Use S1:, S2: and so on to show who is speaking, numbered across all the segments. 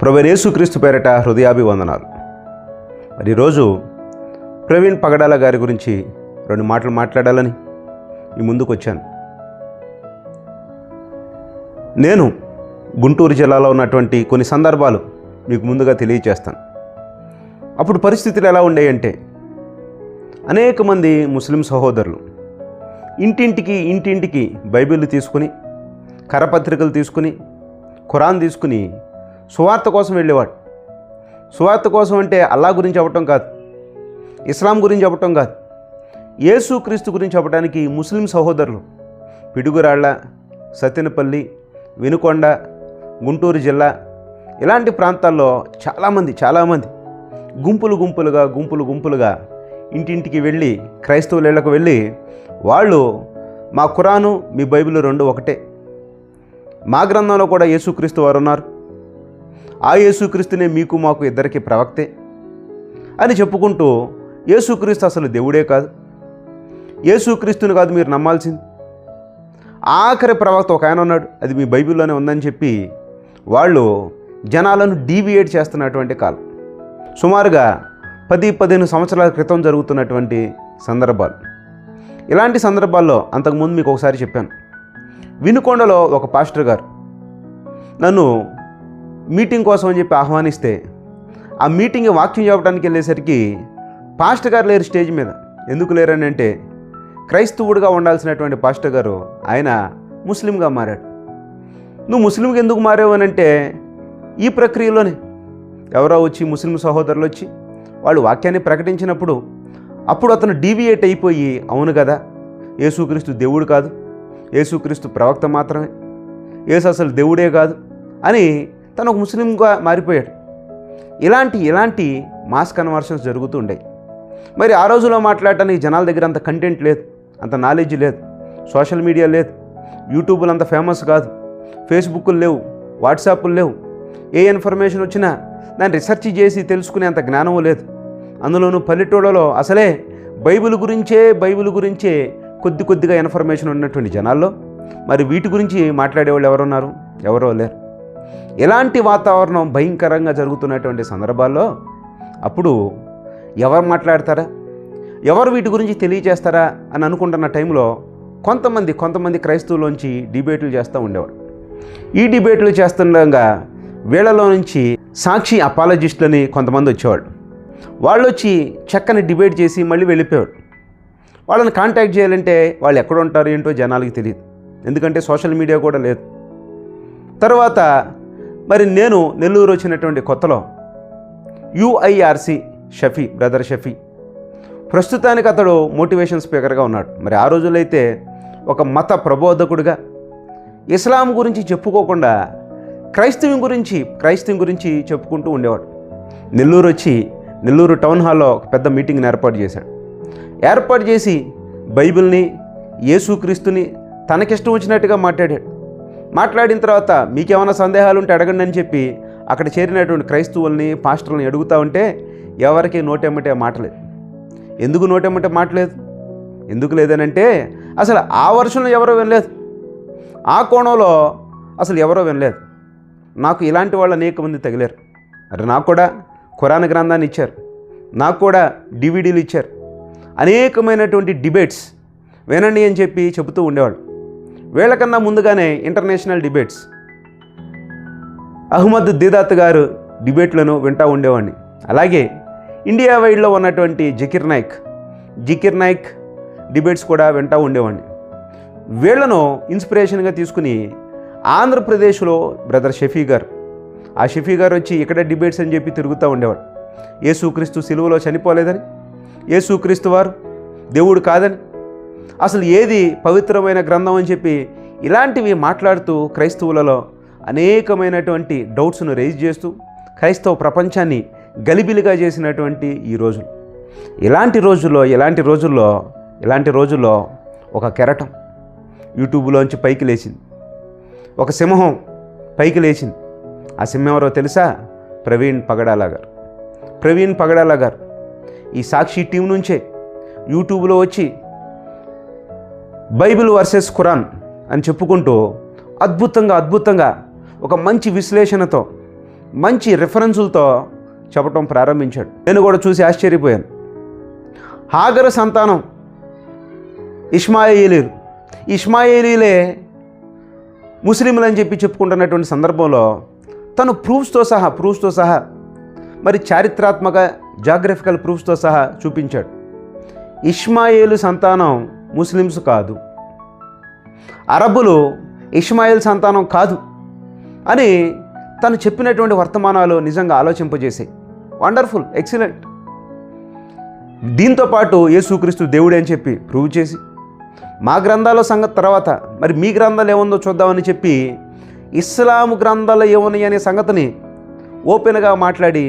S1: ప్రభువైన యేసుక్రీస్తు పేరిట హృదయాభివందనాలు. మరి ఈరోజు ప్రవీణ్ పగడాల గారి గురించి 2 మాటలు మాట్లాడాలని మీ ముందుకు వచ్చాను. నేను గుంటూరు జిల్లాలో ఉన్నటువంటి కొన్ని సందర్భాలు మీకు ముందుగా తెలియచేస్తాను. అప్పుడు పరిస్థితులు ఎలా ఉండేయంటే, అనేక మంది ముస్లిం సహోదరులు ఇంటింటికి బైబిల్ తీసుకుని, కరపత్రికలు తీసుకుని, ఖురాన్ తీసుకుని సువార్త కోసం వెళ్ళేవాడు. సువార్త కోసం అంటే అల్లా గురించి చెప్పటం కాదు, ఇస్లాం గురించి చెప్పటం కాదు, యేసుక్రీస్తు గురించి చెప్పడానికి ముస్లిం సహోదరులు పిడుగురాళ్ళ, సత్తెనపల్లి, వినుకొండ, గుంటూరు జిల్లా ఇలాంటి ప్రాంతాల్లో చాలామంది గుంపులుగా ఇంటింటికి వెళ్ళి, క్రైస్తవుల ఇళ్లకు వెళ్ళి, వాళ్ళు మా ఖురాను మీ బైబిల్ 2 ఒకటే, మా గ్రంథంలో కూడా యేసుక్రీస్తు వారు ఉన్నారు, ఆ యేసుక్రీస్తునే మీకు మాకు ఇద్దరికి ప్రవక్తే అని చెప్పుకుంటూ, యేసుక్రీస్తు అసలు దేవుడే కాదు, యేసుక్రీస్తుని కాదు మీరు నమ్మాల్సింది, ఆఖరి ప్రవక్త ఒక ఆయన ఉన్నాడు, అది మీ బైబిల్లోనే ఉందని చెప్పి వాళ్ళు జనాలను డీవియేట్ చేస్తున్నటువంటి కాలం. సుమారుగా 10-15 సంవత్సరాల క్రితం జరుగుతున్నటువంటి సందర్భాలు. ఇలాంటి సందర్భాల్లో అంతకుముందు మీకు ఒకసారి చెప్పాను. వినుకొండలో ఒక పాస్టర్ గారు నన్ను మీటింగ్ కోసం అని చెప్పి ఆహ్వానిస్తే, ఆ మీటింగ్ వాక్యం చెప్పడానికి వెళ్ళేసరికి పాస్టర్ గారు లేరు స్టేజ్ మీద. ఎందుకు లేరని అంటే, క్రైస్తవుడిగా ఉండాల్సినటువంటి పాస్టర్ గారు ఆయన ముస్లింగా మారాడు. నువ్వు ముస్లింగా ఎందుకు మారావు అని అంటే, ఈ ప్రక్రియలోనే ఎవరో వచ్చి ముస్లిం సహోదరులు వచ్చి వాళ్ళు వాక్యాన్ని ప్రకటించినప్పుడు అప్పుడు అతను డీవియేట్ అయిపోయి, అవును కదా యేసుక్రీస్తు దేవుడు కాదు, యేసుక్రీస్తు ప్రవక్త మాత్రమే, యేసు అసలు దేవుడే కాదు అని తను ఒక ముస్లింగా మారిపోయాడు. ఇలాంటి మాస్ కన్వర్షన్స్ జరుగుతూ ఉండేవి. మరి ఆ రోజులో మాట్లాడటానికి జనాల దగ్గర అంత కంటెంట్ లేదు, అంత నాలెడ్జ్ లేదు, సోషల్ మీడియా లేదు, యూట్యూబ్లు అంత ఫేమస్ కాదు, ఫేస్బుక్లు లేవు, వాట్సాప్లు లేవు, ఏ ఇన్ఫర్మేషన్ వచ్చినా దాన్ని రీసెర్చ్ చేసి తెలుసుకునే అంత జ్ఞానం లేదు. అందులోనూ పల్లెటూళ్ళలో అసలే బైబిల్ గురించే కొద్దిగా ఇన్ఫర్మేషన్ ఉన్నటువంటి జనాల్లో మరి వీటి గురించి మాట్లాడేవాళ్ళు ఎవరున్నారు? ఎవరో లేరు. ఎలాంటి వాతావరణం భయంకరంగా జరుగుతున్నటువంటి సందర్భాల్లో అప్పుడు ఎవరు మాట్లాడతారా, ఎవరు వీటి గురించి తెలియజేస్తారా అని అనుకుంటున్న టైంలో కొంతమంది క్రైస్తవులోంచి డిబేట్లు చేస్తూ ఉండేవాడు. ఈ డిబేట్లు చేస్తుండగా వీళ్ళలో నుంచి సాక్షి అపాలజిస్టులని కొంతమంది వచ్చేవాళ్ళు. వాళ్ళు వచ్చి చక్కని డిబేట్ చేసి మళ్ళీ వెళ్ళిపోయాడు. వాళ్ళని కాంటాక్ట్ చేయాలంటే వాళ్ళు ఎక్కడ ఉంటారు ఏంటో జనాలకి తెలియదు, ఎందుకంటే సోషల్ మీడియా కూడా లేదు. తర్వాత మరి నేను నెల్లూరు వచ్చినటువంటి కొత్తలో UIRC బ్రదర్ షఫీ ప్రస్తుతానికి అతడు మోటివేషన్ స్పీకర్గా ఉన్నాడు. మరి ఆ రోజుల్లో అయితే ఒక మత ప్రబోధకుడిగా ఇస్లాం గురించి చెప్పుకోకుండా క్రైస్తవం గురించి చెప్పుకుంటూ ఉండేవాడు. నెల్లూరు వచ్చి నెల్లూరు టౌన్ హాల్లో ఒక పెద్ద మీటింగ్ని ఏర్పాటు చేసి బైబిల్ని, యేసుక్రీస్తుని తనకిష్టం వచ్చినట్టుగా మాట్లాడిన తర్వాత మీకేమైనా సందేహాలు ఉంటే అడగండి అని చెప్పి అక్కడ చేరినటువంటి క్రైస్తవుల్ని, పాస్టర్లని అడుగుతూ ఉంటే ఎవరికి నోటెమ్మటే మాటలేదు. ఎందుకు నోటెమ్మటే మాటలేదు? ఎందుకు లేదనంటే, అసలు ఆ వర్షంలో ఎవరో వినలేదు, ఆ కోణంలో అసలు ఎవరో వినలేదు. నాకు ఇలాంటి వాళ్ళు అనేక మంది తగిలారు. మరి నాకు కూడా ఖురాన్ గ్రంథాన్ని ఇచ్చారు, నాకు కూడా DVDలు ఇచ్చారు. అనేకమైనటువంటి డిబేట్స్ వినండి అని చెప్పి చెబుతూ ఉండేవాళ్ళు. వీళ్ళకన్నా ముందుగానే ఇంటర్నేషనల్ డిబేట్స్, అహ్మద్ దీదాత్ గారు డిబేట్లను వింటూ ఉండేవాడిని. అలాగే ఇండియా వైడ్లో ఉన్నటువంటి జకీర్ నాయక్ డిబేట్స్ కూడా వింటూ ఉండేవాడిని. వీళ్లను ఇన్స్పిరేషన్గా తీసుకుని ఆంధ్రప్రదేశ్లో బ్రదర్ షఫీ గారు వచ్చి ఇక్కడ డిబేట్స్ అని చెప్పి తిరుగుతూ ఉండేవాడు. యేసుక్రీస్తు సిలువలో చనిపోలేదని, యేసుక్రీస్తు వారు దేవుడు కాదని, అసలు ఏది పవిత్రమైన గ్రంథం అని చెప్పి ఇలాంటివి మాట్లాడుతూ క్రైస్తవులలో అనేకమైనటువంటి డౌట్స్ను రైజ్ చేస్తూ క్రైస్తవ ప్రపంచాన్ని గలిబిలిగా చేసినటువంటి ఈ రోజులు. ఇలాంటి రోజుల్లో ఒక కెరటం యూట్యూబ్లోంచి పైకి లేచింది, ఒక సింహం పైకి లేచింది. ఆ సింహం ఎవరో తెలుసా? ప్రవీణ్ పగడాల గారు ఈ సాక్షి టీం నుంచే యూట్యూబ్లో వచ్చి బైబిల్ వర్సెస్ ఖురాన్ అని చెప్పుకుంటూ అద్భుతంగా ఒక మంచి విశ్లేషణతో మంచి రిఫరెన్సులతో చెప్పటం ప్రారంభించాడు. నేను కూడా చూసి ఆశ్చర్యపోయాను. హాగరు సంతానం ఇష్మాయేలీలు. ఇష్మాయేలీలే ముస్లింలు అని చెప్పి చెప్పుకుంటున్నటువంటి సందర్భంలో తను ప్రూఫ్స్తో సహా మరి చారిత్రాత్మక జాగ్రఫికల్ ప్రూఫ్స్తో సహా చూపించాడు. ఇష్మాయేలు సంతానం ముస్లిమ్స్ కాదు, అరబ్బులు ఇష్మాయేల్ సంతానం కాదు అని తను చెప్పినటువంటి వర్తమానాలు నిజంగా ఆలోచింపజేసాయి. Wonderful, excellent. దీంతోపాటు యేసుక్రీస్తు దేవుడే అని చెప్పి ప్రూవ్ చేసి, మా గ్రంథాల సంగతి తర్వాత మరి మీ గ్రంథాలు ఏముందో చూద్దామని చెప్పి ఇస్లాం గ్రంథాలు ఏమున్నాయి అనే సంగతిని ఓపెన్గా మాట్లాడి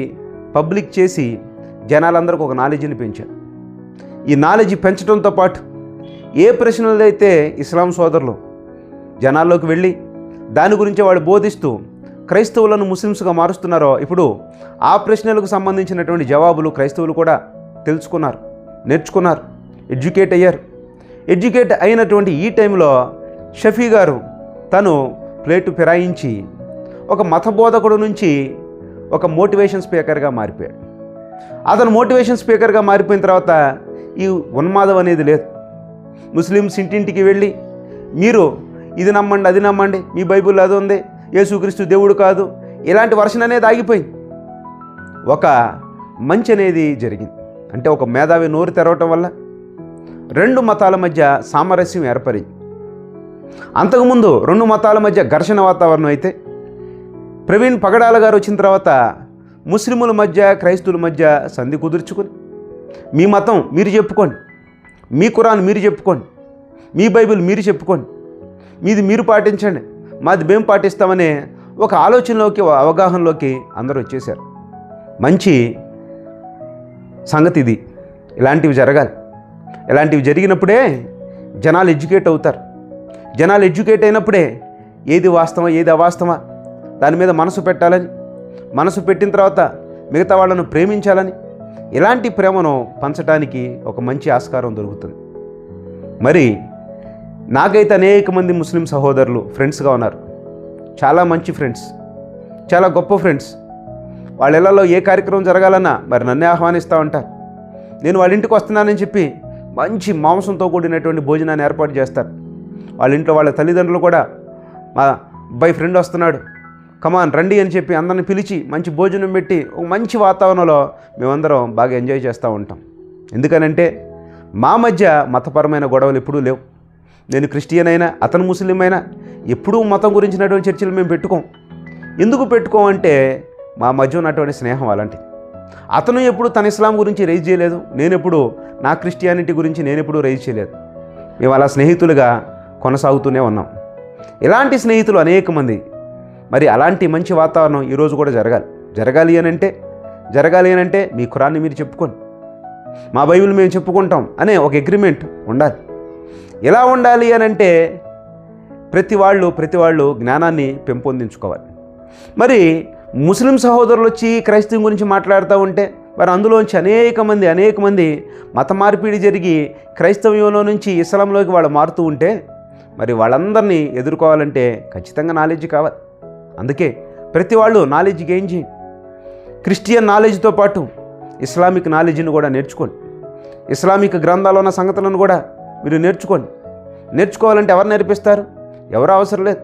S1: పబ్లిక్ చేసి జనాలందరికీ ఒక నాలెడ్జ్ని పెంచారు. ఈ నాలెడ్జ్ పెంచడంతో పాటు ఏ ప్రశ్నలు అయితే ఇస్లాం సోదరులు జనాల్లోకి వెళ్ళి దాని గురించి వాళ్ళు బోధిస్తూ క్రైస్తవులను ముస్లిమ్స్గా మారుస్తున్నారో, ఇప్పుడు ఆ ప్రశ్నలకు సంబంధించినటువంటి జవాబులు క్రైస్తవులు కూడా తెలుసుకున్నారు, నేర్చుకున్నారు, ఎడ్యుకేట్ అయ్యారు. ఎడ్యుకేట్ అయినటువంటి ఈ టైంలో షఫీ గారు తను ప్లేటు ఫిరాయించి ఒక మత బోధకుడు నుంచి ఒక మోటివేషన్ స్పీకర్గా మారిపోయాడు. అతను మోటివేషన్ స్పీకర్గా మారిపోయిన తర్వాత ఈ ఉన్మాదం అనేది లేదు. ముస్లిమ్స్ ఇంటింటికి వెళ్ళి మీరు ఇది నమ్మండి, అది నమ్మండి, మీ బైబిల్ అది ఉంది, యేసుక్రీస్తు దేవుడు కాదు, ఇలాంటి వర్షన్ అనేది ఆగిపోయింది. ఒక మంచి అనేది జరిగింది. అంటే ఒక మేధావి నోరు తెరవటం వల్ల రెండు మతాల మధ్య సామరస్యం ఏర్పడింది. అంతకుముందు రెండు మతాల మధ్య ఘర్షణ వాతావరణం అయితే ప్రవీణ్ పగడాల గారు వచ్చిన తర్వాత ముస్లిముల మధ్య క్రైస్తవుల మధ్య సంధి కుదుర్చుకొని మీ మతం మీరు చెప్పుకోండి, మీ ఖురాన్ మీరు చెప్పుకోండి, మీ బైబిల్ మీరు చెప్పుకోండి, మీది మీరు పాటించండి, మాది మేము పాటిస్తామనే ఒక ఆలోచనలోకి, అవగాహనలోకి అందరూ వచ్చేసారు. మంచి సంగతి ఇది. ఇలాంటివి జరగాలి. ఇలాంటివి జరిగినప్పుడే జనాలు ఎడ్యుకేట్ అవుతారు. జనాలు ఎడ్యుకేట్ అయినప్పుడే ఏది వాస్తవం ఏది అవాస్తవా దాని మీద మనసు పెట్టాలని, మనసు పెట్టిన తర్వాత మిగతా వాళ్ళను ప్రేమించాలని, ఇలాంటి ప్రేమను పంచడానికి ఒక మంచి ఆస్కారం దొరుకుతుంది. మరి నాకైతే అనేక మంది ముస్లిం సహోదరులు ఫ్రెండ్స్గా ఉన్నారు. చాలా మంచి ఫ్రెండ్స్, చాలా గొప్ప ఫ్రెండ్స్. వాళ్ళ ఇళ్లలో ఏ కార్యక్రమం జరగాలన్నా మరి నన్నే ఆహ్వానిస్తూ ఉంటారు. నేను వాళ్ళ ఇంటికి వస్తున్నానని చెప్పి మంచి మాంసంతో కూడినటువంటి భోజనాన్ని ఏర్పాటు చేస్తారు. వాళ్ళ ఇంట్లో వాళ్ళ తల్లిదండ్రులు కూడా మా అబ్బాయి ఫ్రెండ్ వస్తున్నాడు, కమాన్ రండి అని చెప్పి అందరిని పిలిచి మంచి భోజనం పెట్టి ఒక మంచి వాతావరణంలో మేమందరం బాగా ఎంజాయ్ చేస్తూ ఉంటాం. ఎందుకనంటే మా మధ్య మతపరమైన గొడవలు ఎప్పుడూ లేవు. నేను క్రిస్టియన్ అయినా అతను ముస్లిం అయినా ఎప్పుడూ మతం గురించినటువంటి చర్చలు మేము పెట్టుకోం. ఎందుకు పెట్టుకోమంటే మా మధ్య ఉన్నటువంటి స్నేహం అలాంటిది. అతను ఎప్పుడు తన ఇస్లాం గురించి రైజ్ చేయలేదు, నేను ఎప్పుడు నా క్రిస్టియానిటీ గురించి నేను ఎప్పుడూ రైజ్ చేయలేదు. మేము అలా స్నేహితులుగా కొనసాగుతూనే ఉన్నాం. ఇలాంటి స్నేహితులు అనేక మంది. మరి అలాంటి మంచి వాతావరణం ఈరోజు కూడా జరగాలి అని అంటే మీ ఖురాన్ని మీరు చెప్పుకోండి, మా బైబిల్ మేము చెప్పుకుంటాం అనే ఒక అగ్రిమెంట్ ఉండాలి. ఎలా ఉండాలి అని అంటే ప్రతి వాళ్ళు జ్ఞానాన్ని పెంపొందించుకోవాలి. మరి ముస్లిం సహోదరులు వచ్చి క్రైస్తవం గురించి మాట్లాడుతూ ఉంటే మరి అందులోంచి అనేక మంది మత మార్పిడి జరిగి క్రైస్తవ్యంలో నుంచి ఇస్లాంలోకి వాళ్ళు మారుతూ ఉంటే మరి వాళ్ళందరినీ ఎదుర్కోవాలంటే ఖచ్చితంగా నాలెడ్జ్ కావాలి. అందుకే ప్రతి వాళ్ళు నాలెడ్జ్ గెయిన్ చేయండి. క్రిస్టియన్ నాలెడ్జ్తో పాటు ఇస్లామిక్ నాలెడ్జ్ని కూడా నేర్చుకోండి. ఇస్లామిక్ గ్రంథాల్లో ఉన్న సంగతులను కూడా మీరు నేర్చుకోండి. నేర్చుకోవాలంటే ఎవరు నేర్పిస్తారు? ఎవరు అవసరం లేదు.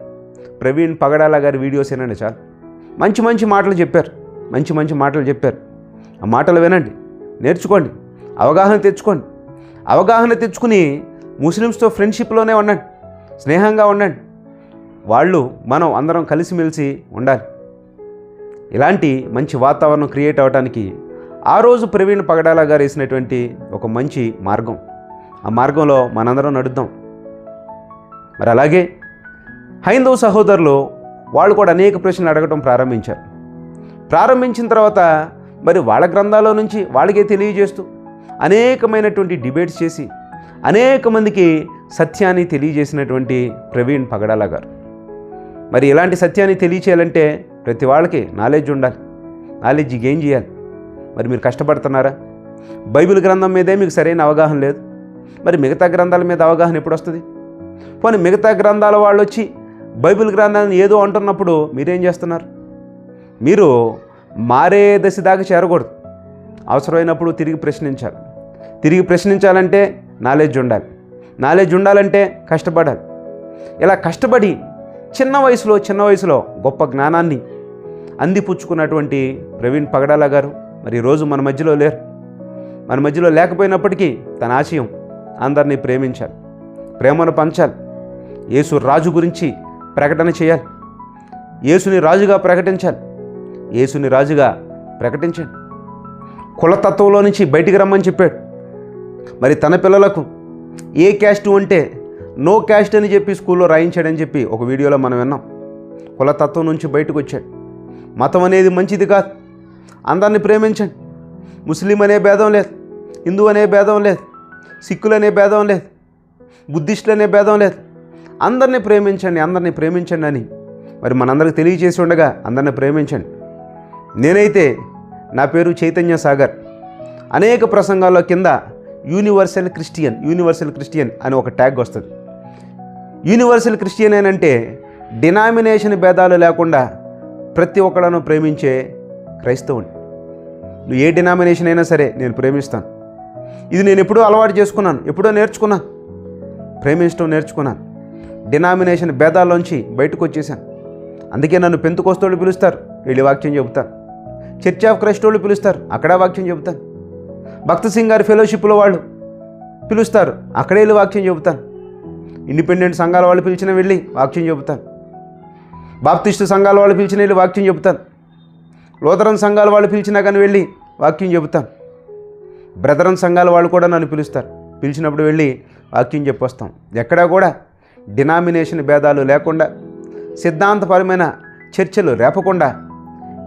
S1: ప్రవీణ్ పగడాల గారి వీడియోస్ ఏనండి చాలు. మంచి మాటలు చెప్పారు. ఆ మాటలు వినండి, నేర్చుకోండి, అవగాహన తెచ్చుకుని ముస్లిమ్స్తో ఫ్రెండ్షిప్లోనే ఉండండి, స్నేహంగా ఉండండి. మనం అందరం కలిసిమెలిసి ఉండాలి. ఇలాంటి మంచి వాతావరణం క్రియేట్ అవ్వడానికి ఆ రోజు ప్రవీణ్ పగడాల గారు వేసినటువంటి ఒక మంచి మార్గం, ఆ మార్గంలో మనందరం నడుద్దాం. మరి అలాగే హైందవ సహోదరులు వాళ్ళు కూడా అనేక ప్రశ్నలు అడగటం ప్రారంభించిన తర్వాత మరి వాళ్ళ గ్రంథాల్లో నుంచి వాళ్ళకే తెలియజేస్తూ అనేకమైనటువంటి డిబేట్స్ చేసి అనేక మందికి సత్యాన్ని తెలియజేసినటువంటి ప్రవీణ్ పగడాల గారు. మరి ఇలాంటి సత్యాన్ని తెలియచేయాలంటే ప్రతి వాళ్ళకి నాలెడ్జ్ ఉండాలి, నాలెడ్జ్ గెయిన్ చేయాలి. మరి మీరు కష్టపడుతున్నారా? బైబిల్ గ్రంథం మీదే మీకు సరైన అవగాహన లేదు, మరి మిగతా గ్రంథాల మీద అవగాహన ఎప్పుడు వస్తుంది? పోనీ మిగతా గ్రంథాల వాళ్ళు వచ్చి బైబిల్ గ్రంథాన్ని ఏదో అంటున్నప్పుడు మీరేం చేస్తున్నారు? మీరు మారే దశ దాకా చేరకూడదు. అవసరమైనప్పుడు తిరిగి ప్రశ్నించాలి. తిరిగి ప్రశ్నించాలంటే నాలెడ్జ్ ఉండాలి. నాలెడ్జ్ ఉండాలంటే కష్టపడాలి. ఇలా కష్టపడి చిన్న వయసులో గొప్ప జ్ఞానాన్ని అందిపుచ్చుకున్నటువంటి ప్రవీణ్ పగడాల గారు మరి ఈరోజు మన మధ్యలో లేరు. మన మధ్యలో లేకపోయినప్పటికీ తన ఆశయం అందరినీ ప్రేమించాలి, ప్రేమను పంచాలి, యేసు రాజు గురించి ప్రకటన చేయాలి, యేసుని రాజుగా ప్రకటించాలి. యేసుని రాజుగా ప్రకటించండి. కులతత్వంలో నుంచి బయటికి రమ్మని చెప్పాడు. మరి తన పిల్లలకు ఏ క్యాస్ట్ అంటే నో క్యాస్ట్ అని చెప్పి స్కూల్లో రాయించాడని చెప్పి ఒక వీడియోలో మనం విన్నాం. కులతత్వం నుంచి బయటకు వచ్చాడు. మతం అనేది మంచిది కాదు, అందరిని ప్రేమించండి. ముస్లిం అనే భేదం లేదు, హిందూ అనే భేదం లేదు, సిక్కులు అనే భేదం లేదు, బుద్ధిస్టులు అనే భేదం లేదు. అందరినీ ప్రేమించండి అని మరి మనందరికి తెలియజేసి ఉండగా అందరిని ప్రేమించండి. నేనైతే నా పేరు చైతన్య సాగర్. అనేక ప్రసంగాల్లో కింద యూనివర్సల్ క్రిస్టియన్ అని ఒక ట్యాగ్ వస్తుంది. యూనివర్సల్ క్రిస్టియన్ అంటే డినామినేషన్ భేదాలు లేకుండా ప్రతి ఒక్కడను ప్రేమించే క్రైస్తవుని. నువ్వు ఏ డినామినేషన్ అయినా సరే నేను ప్రేమిస్తాను. ఇది నేను ఎప్పుడూ అలవాటు చేసుకున్నాను, ఎప్పుడో నేర్చుకున్నాను, ప్రేమించడం నేర్చుకున్నాను. డినామినేషన్ భేదాల్లోంచి బయటకు వచ్చేసాను. అందుకే నన్ను పెంతుకోస్తోళ్ళు పిలుస్తారు, వెళ్ళి వాక్యం చెబుతాను. చర్చ్ ఆఫ్ క్రైస్ట్ వాళ్ళు పిలుస్తారు, అక్కడ వాక్యం చెబుతాను. భక్త సింగ్ గారి ఫెలోషిప్లో వాళ్ళు పిలుస్తారు, అక్కడే వెళ్ళి వాక్యం చెబుతాను. ఇండిపెండెంట్ సంఘాల వాళ్ళు పిలిచిన వెళ్ళి వాక్యం చెబుతాను. బాప్టిస్టు సంఘాల వాళ్ళు పిలిచిన వెళ్ళి వాక్యం చెబుతాను. లూథరన్ సంఘాల వాళ్ళు పిలిచినా కానీ వెళ్ళి వాక్యం చెబుతాను. బ్రదరన్ సంఘాల వాళ్ళు కూడా నన్ను పిలుస్తారు, పిలిచినప్పుడు వెళ్ళి వాక్యం చెప్పొస్తాం. ఎక్కడా కూడా డినామినేషన్ భేదాలు లేకుండా, సిద్ధాంతపరమైన చర్చలు రేపకుండా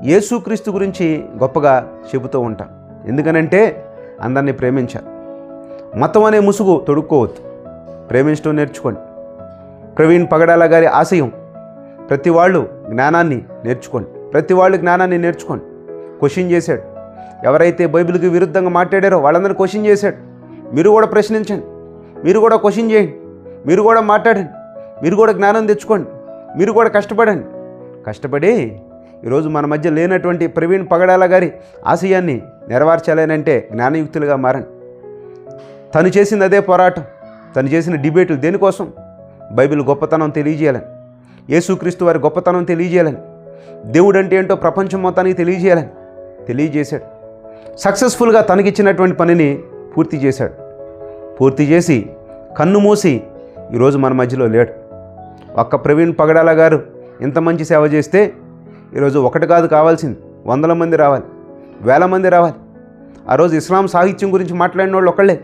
S1: యేసుక్రీస్తు గురించి గొప్పగా చెబుతూ ఉంటాం. ఎందుకనంటే అందరినీ ప్రేమించాలి. మతం అనే ముసుగు తొడుక్కోవద్దు, ప్రేమించడం నేర్చుకోండి. ప్రవీణ్ పగడాల గారి ఆశయం ప్రతి వాళ్ళు జ్ఞానాన్ని నేర్చుకోండి. క్వశ్చన్ చేశాడు. ఎవరైతే బైబిల్కి విరుద్ధంగా మాట్లాడారో వాళ్ళందరినీ క్వశ్చన్ చేశాడు. మీరు కూడా ప్రశ్నించండి, మీరు కూడా క్వశ్చన్ చేయండి, మీరు కూడా మాట్లాడండి, మీరు కూడా జ్ఞానం తెచ్చుకోండి, మీరు కూడా కష్టపడి ఈరోజు మన మధ్య లేనటువంటి ప్రవీణ్ పగడాల గారి ఆశయాన్ని నెరవేర్చాలనంటే జ్ఞానయుక్తులుగా మారండి. తను చేసింది అదే పోరాటం, తను చేసిన డిబేట్లు దేనికోసం? బైబిల్ గొప్పతనం తెలియజేయాలని, యేసుక్రీస్తు వారి గొప్పతనం తెలియజేయాలని, దేవుడు అంటే ఏంటో ప్రపంచం మొత్తానికి తెలియజేశాడు. సక్సెస్ఫుల్గా తనకిచ్చినటువంటి పనిని పూర్తి చేసి కన్ను మూసి ఈరోజు మన మధ్యలో లేడు. ఒక్క ప్రవీణ్ పగడాల గారు ఇంత మంచి సేవ చేస్తే ఈరోజు ఒకటి కాదు కావాల్సింది, 100 మంది రావాలి, 1000 మంది రావాలి. ఆ రోజు ఇస్లాం సాహిత్యం గురించి మాట్లాడిన వాళ్ళు ఒకళ్ళే.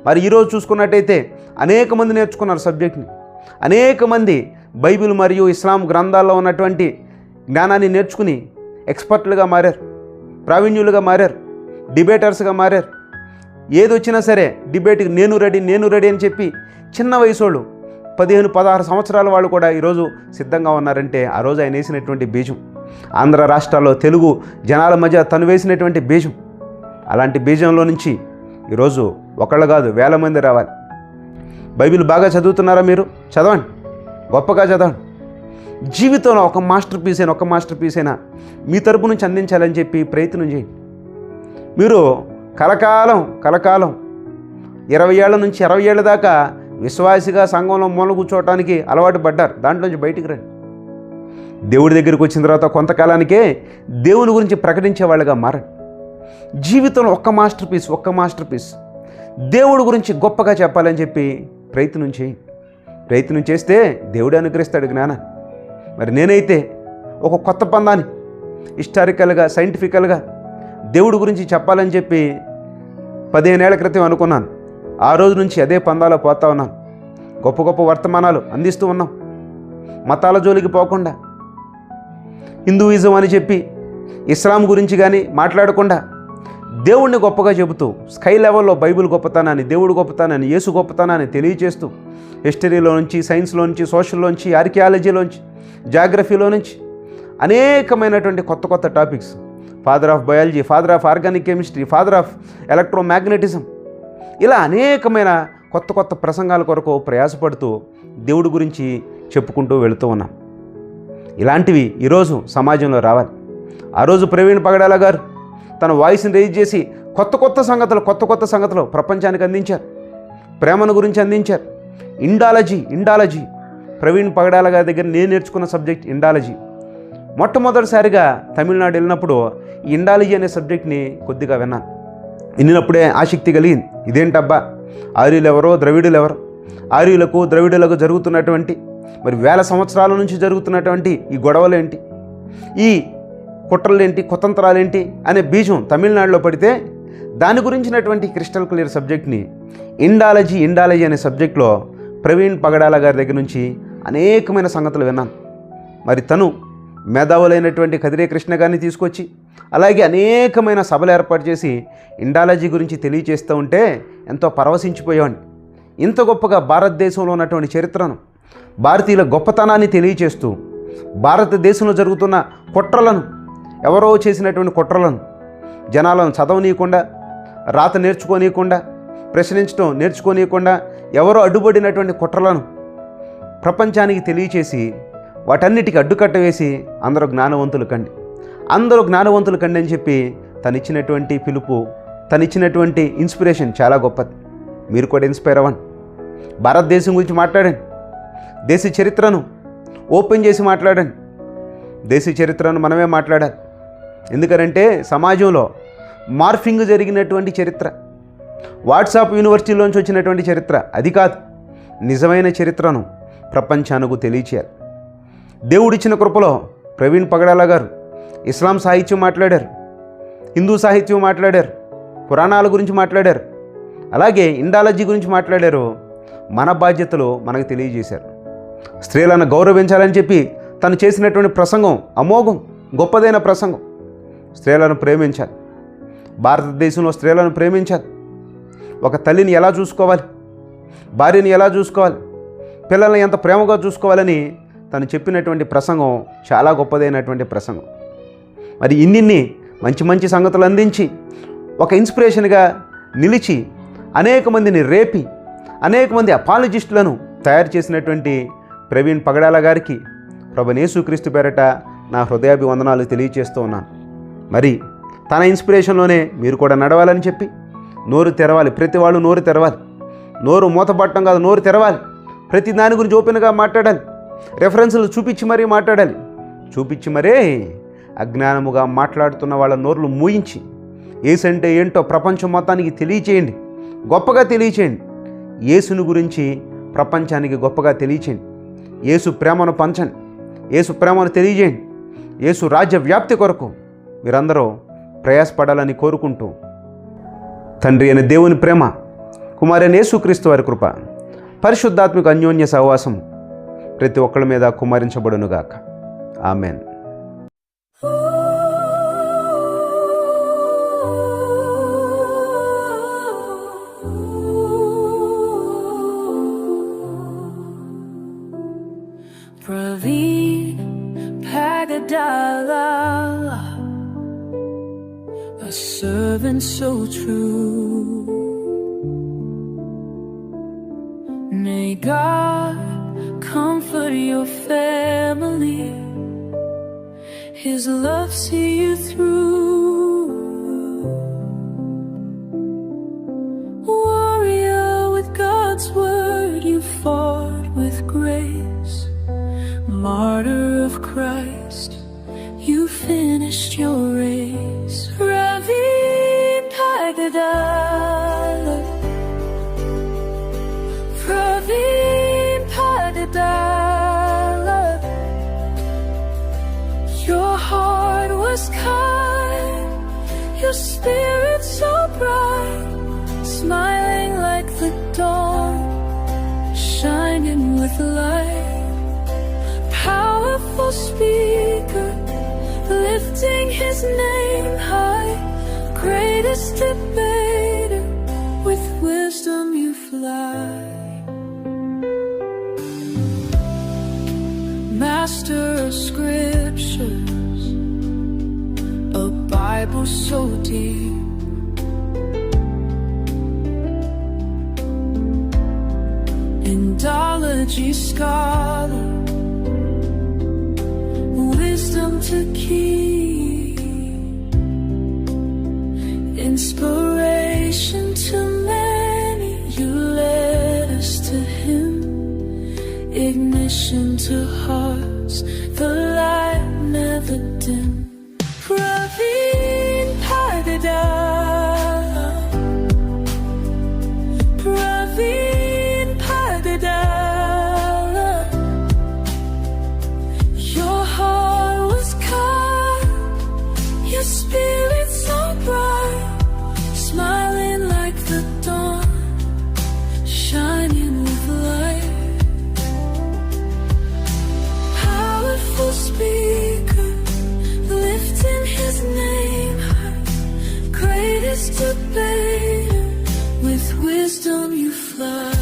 S1: మరి ఈరోజు చూసుకున్నట్టయితే అనేక మంది నేర్చుకున్నారు సబ్జెక్ట్ని. అనేక మంది బైబిల్ మరియు ఇస్లాం గ్రంథాల్లో ఉన్నటువంటి జ్ఞానాన్ని నేర్చుకుని ఎక్స్పర్ట్లుగా మారారు, ప్రావీణ్యులుగా మారారు, డిబేటర్స్గా మారారు. ఏది వచ్చినా సరే డిబేట్కి నేను రెడీ అని చెప్పి చిన్న వయసు వాళ్ళు 15-16 సంవత్సరాల వాళ్ళు కూడా ఈరోజు సిద్ధంగా ఉన్నారంటే ఆ రోజు ఆయన వేసినటువంటి బీజం, ఆంధ్ర రాష్ట్రాల్లో తెలుగు జనాల మధ్య తను వేసినటువంటి బీజం. అలాంటి బీజంలో నుంచి ఈరోజు ఒకళ్ళు కాదు 1000 మంది రావాలి. బైబిల్ బాగా చదువుతున్నారా? మీరు చదవండి, గొప్పగా చదవండి. జీవితంలో ఒక మాస్టర్ పీస్ అయినా మీ తరపు నుంచి అందించాలని చెప్పి ప్రయత్నం చేయండి. మీరు కలకాలం 20 ఏళ్ల నుంచి 60 ఏళ్ళ దాకా విశ్వాసిగా సంఘంలో మూల కూర్చోవటానికి అలవాటు పడ్డారు. దాంట్లోంచి బయటికి రండి. దేవుడి దగ్గరికి వచ్చిన తర్వాత కొంతకాలానికే దేవుని గురించి ప్రకటించే వాళ్ళగా మారండి. జీవితంలో ఒక్క మాస్టర్ పీస్ దేవుడి గురించి గొప్పగా చెప్పాలని చెప్పి ప్రయత్నం చేయండి. ప్రయత్నం చేస్తే దేవుడే అనుగ్రహిస్తాడు జ్ఞానాన్ని. మరి నేనైతే ఒక కొత్త పందాన్ని హిస్టారికల్గా, సైంటిఫికల్గా దేవుడి గురించి చెప్పాలని చెప్పి 15 ఏళ్ల క్రితం అనుకున్నాను. ఆ రోజు నుంచి అదే పందాలో పోతా ఉన్నాను. గొప్ప వర్తమానాలు అందిస్తూ ఉన్నాం. మతాల జోలికి పోకుండా, హిందూయిజం అని చెప్పి ఇస్లాం గురించి కానీ మాట్లాడకుండా దేవుణ్ణి గొప్పగా చెబుతూ స్కై లెవెల్లో బైబిల్ గొప్పతనాన్ని, దేవుడు గొప్పతనాన్ని, యేసు గొప్పతనాన్ని తెలియజేస్తూ హిస్టరీలో నుంచి, సైన్స్లో నుంచి, సోషల్లోంచి, ఆర్కియాలజీలోంచి, జాగ్రఫీలో నుంచి అనేకమైనటువంటి కొత్త topics, father of biology, father of organic chemistry, father of electromagnetism, ఇలా అనేకమైన కొత్త ప్రసంగాల కొరకు ప్రయాసపడుతూ దేవుడి గురించి చెప్పుకుంటూ వెళుతూ ఉన్నాం. ఇలాంటివి ఈరోజు సమాజంలో రావాలి. ఆ రోజు ప్రవీణ్ పగడాల గారు తన వాయిస్ని రేజ్ చేసి కొత్త కొత్త సంగతులు ప్రపంచానికి అందించారు. ప్రేమను గురించి అందించారు. ఇండాలజీ ప్రవీణ్ పగడాల గారి దగ్గర నేను నేర్చుకున్న సబ్జెక్ట్ ఇండాలజీ. మొట్టమొదటిసారిగా తమిళనాడు వెళ్ళినప్పుడు ఈ ఇండాలజీ అనే సబ్జెక్ట్ని కొద్దిగా విన్నాను. విన్నప్పుడే ఆసక్తి కలిగింది. ఇదేంటబ్బా, ఆర్యులు ఎవరో ద్రవిడులు ఎవరో, ఆర్యులకు ద్రవిడులకు జరుగుతున్నటువంటి మరి వేల సంవత్సరాల నుంచి జరుగుతున్నటువంటి ఈ గొడవలేంటి, ఈ కుట్రలేంటి, కుతంత్రాలేంటి అనే బీజం తమిళనాడులో పడితే దాని గురించినటువంటి క్రిస్టల్ క్లియర్ సబ్జెక్ట్ని ఇండాలజీ అనే సబ్జెక్ట్లో ప్రవీణ్ పగడాల గారి దగ్గర నుంచి అనేకమైన సంగతులు విన్నాను. మరి తను మేధావులైనటువంటి కదిరే కృష్ణ గారిని తీసుకొచ్చి అలాగే అనేకమైన సభలు ఏర్పాటు చేసి ఇండాలజీ గురించి తెలియచేస్తూ ఉంటే ఎంతో పరవశించిపోయేవాడిని. ఇంత గొప్పగా భారతదేశంలో ఉన్నటువంటి చరిత్రను, భారతీయుల గొప్పతనాన్ని తెలియచేస్తూ భారతదేశంలో జరుగుతున్న కుట్రలను, ఎవరో చేసినటువంటి కుట్రలను, జనాలను చదవనీయకుండా, రాత నేర్చుకోనీయకుండా, ప్రశ్నించడం నేర్చుకోనీయకుండా ఎవరో అడ్డుపడినటువంటి కుట్రలను ప్రపంచానికి తెలియచేసి వాటన్నిటికీ అడ్డుకట్ట వేసి అందరూ జ్ఞానవంతులు కండి అని చెప్పి తనిచ్చినటువంటి పిలుపు, తనిచ్చినటువంటి ఇన్స్పిరేషన్ చాలా గొప్పది. మీరు కూడా ఇన్స్పైర్ అవ్వండి. భారతదేశం గురించి మాట్లాడండి. దేశ చరిత్రను ఓపెన్ చేసి మాట్లాడండి. దేశ చరిత్రను మనమే మాట్లాడాలి. ఎందుకంటే సమాజంలో మార్ఫింగ్ జరిగినటువంటి చరిత్ర, వాట్సాప్ యూనివర్సిటీలోంచి వచ్చినటువంటి చరిత్ర అది కాదు. నిజమైన చరిత్రను ప్రపంచానికి తెలియచేయాలి. దేవుడిచ్చిన కృపలో ప్రవీణ్ పగడాల గారు ఇస్లాం సాహిత్యం మాట్లాడారు, హిందూ సాహిత్యం మాట్లాడారు, పురాణాల గురించి మాట్లాడారు, అలాగే ఇండాలజీ గురించి మాట్లాడారు. మన బాధ్యతలు మనకు తెలియజేశారు. స్త్రీలను గౌరవించాలని చెప్పి తను చేసినటువంటి ప్రసంగం అమోఘం, గొప్పదైన ప్రసంగం. స్త్రీలను ప్రేమించాలి, భారతదేశంలో స్త్రీలను ప్రేమించాలి. ఒక తల్లిని ఎలా చూసుకోవాలి, భార్యని ఎలా చూసుకోవాలి, పిల్లల్ని ఎంత ప్రేమగా చూసుకోవాలని తను చెప్పినటువంటి ప్రసంగం చాలా గొప్పదైనటువంటి ప్రసంగం. మరి ఇన్నిన్ని మంచి సంగతులు అందించి ఒక ఇన్స్పిరేషన్గా నిలిచి అనేక మందిని రేపి అనేక మంది అపాలజిస్టులను తయారు చేసినటువంటి ప్రవీణ్ పగడాల గారికి ప్రభువైన యేసుక్రీస్తు పేరట నా హృదయాభివందనాలు తెలియజేస్తూ ఉన్నాను. మరి తన ఇన్స్పిరేషన్లోనే మీరు కూడా నడవాలని చెప్పి నోరు తెరవాలి. ప్రతి వాళ్ళు నోరు తెరవాలి. నోరు మూతపట్టడం కాదు, నోరు తెరవాలి. ప్రతి దాని గురించి ఓపెన్గా మాట్లాడాలి. రెఫరెన్సులు చూపించి మరీ మాట్లాడాలి. చూపించి మరే అజ్ఞానముగా మాట్లాడుతున్న వాళ్ళ నోర్లు మూయించి యేసు అంటే ఏంటో ప్రపంచం మొత్తానికి తెలియచేయండి, గొప్పగా తెలియచేయండి. యేసుని గురించి ప్రపంచానికి గొప్పగా తెలియచేయండి. యేసు ప్రేమను పంచండి, యేసు ప్రేమను తెలియజేయండి. యేసు రాజ్య వ్యాప్తి కొరకు మీరందరూ ప్రయాసపడాలని కోరుకుంటూ తండ్రి అయిన దేవుని ప్రేమ, కుమారైన యేసుక్రీస్తు వారి కృప, పరిశుద్ధాత్మిక అన్యోన్య సహవాసం ప్రతి ఒక్కరి మీద కుమ్మరించబడునుగాక. Amen.
S2: Praveen Pagadala, a servant so true. May God comfort your family, His love see you through. Warrior with God's word, you fought with grace. Martyr of Christ, you finished your race. Praveen Pagadala, Praveen Pagadala, your heart was kind, your spirit so bright, smiling like the dawn, shining with light. Powerful speaker, lifting His name high, greatest debater, with wisdom you fly. Master of scriptures, a Bible so deep, Indology scholar, wisdom to keep. Inspiration to many, you led us to Him. Ignition to hearts, the light never dim. Praveen Pagada, Praveen Pagada. Your heart was kind, your spirit so bright, smiling like the dawn, shining with light. Powerful speaker, lifting His name high, greatest debater, with wisdom you fly.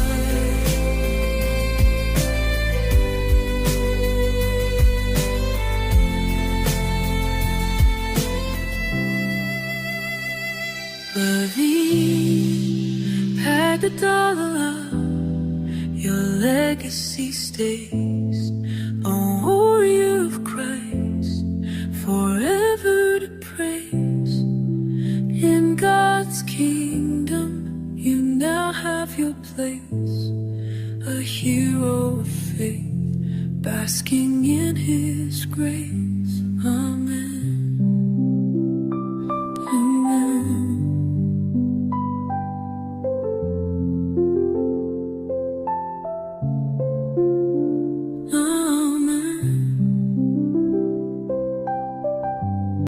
S2: Praveen Pagada, your legacy stays a warrior of Christ, forever to praise. In God's kingdom, you now have your place, a hero of faith, basking in His grace.